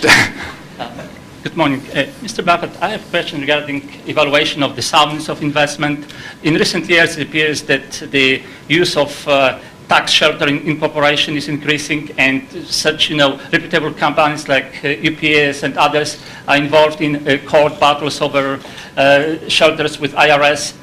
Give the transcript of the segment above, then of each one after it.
next. Good morning. Mr. Buffett, I have a question regarding evaluation of the soundness of investment. In recent years, it appears that the use of tax shelter in corporation is increasing, and such, reputable companies like UPS and others are involved in court battles over shelters with IRS.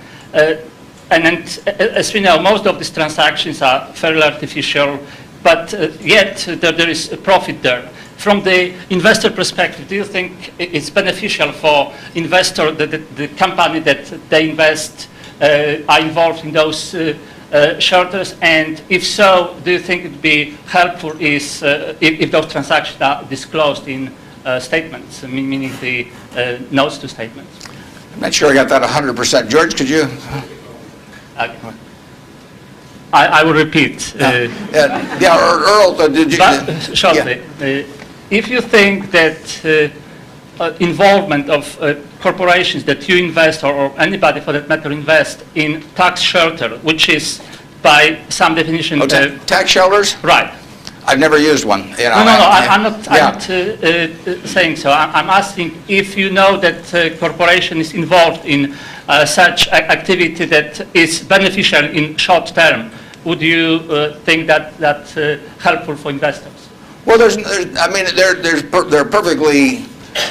And as we know, most of these transactions are fairly artificial, but yet there is a profit there. From the investor perspective, do you think it's beneficial for investor the company that they invest are involved in those shelters? And if so, do you think it would be helpful if those transactions are disclosed in statements, meaning the notes to statements? I'm not sure I got that 100%. George, could you? I will repeat. Earl, did you? Shortly. Yeah. If you think that involvement of corporations that you invest, or anybody for that matter invest in tax shelter, which is by some definition... tax shelters? Right. I've never used one. I'm not saying so. I'm asking if you know that corporation is involved in such activity that is beneficial in short term, would you think that that's helpful for investors? Well, there are perfectly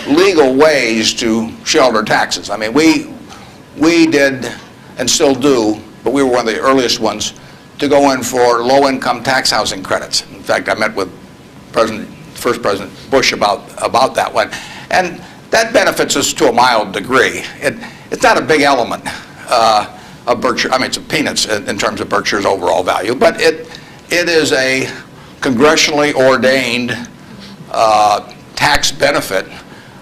legal ways to shelter taxes. I mean, we did and still do, but we were one of the earliest ones to go in for low-income tax housing credits. In fact, I met with first President Bush about that one, and that benefits us to a mild degree. It's not a big element of Berkshire. I mean, it's peanuts in terms of Berkshire's overall value, but it is a congressionally ordained tax benefit.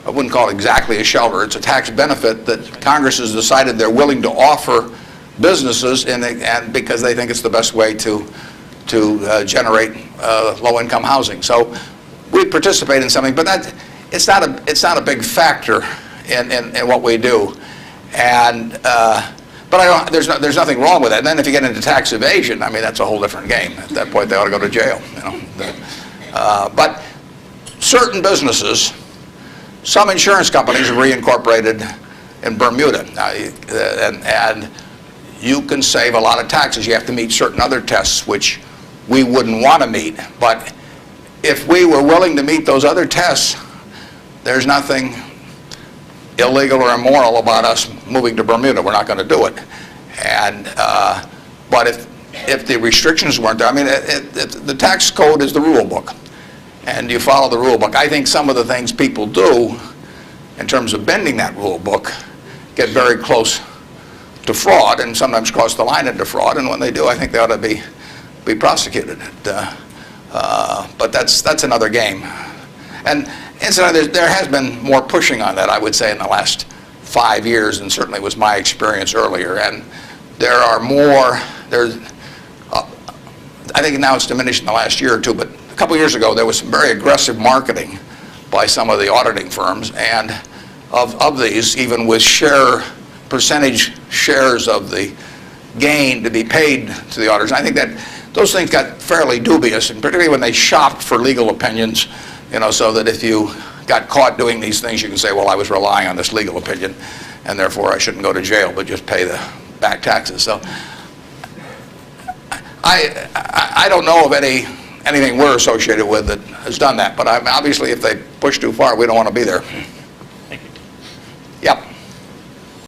I wouldn't call it exactly a shelter. It's a tax benefit that Congress has decided they're willing to offer businesses, and because they think it's the best way to generate low-income housing. So we participate in something, but it's not a big factor in what we do. And but there's nothing wrong with that. And then if you get into tax evasion, I mean, that's a whole different game. At that point, they ought to go to jail. But certain businesses, some insurance companies have reincorporated in Bermuda, and you can save a lot of taxes. You have to meet certain other tests, which we wouldn't want to meet. But if we were willing to meet those other tests, there's nothing illegal or immoral about us moving to Bermuda. We're not going to do it. And but if the restrictions weren't there, I mean, the tax code is the rule book, and you follow the rule book. I think some of the things people do in terms of bending that rule book get very close to fraud, and sometimes cross the line into fraud. And when they do, I think they ought to be prosecuted. But that's another game. And incidentally, there has been more pushing on that, I would say, in the last 5 years, and certainly was my experience earlier. And there are more. I think now it's diminished in the last year or two, but a couple years ago there was some very aggressive marketing by some of the auditing firms, and of these, even with percentage shares of the gain to be paid to the auditors. And I think that those things got fairly dubious, and particularly when they shopped for legal opinions, so that if you got caught doing these things, you can say, well, I was relying on this legal opinion, and therefore I shouldn't go to jail, but just pay the back taxes. So I don't know of anything we're associated with that has done that, but obviously if they push too far, we don't want to be there.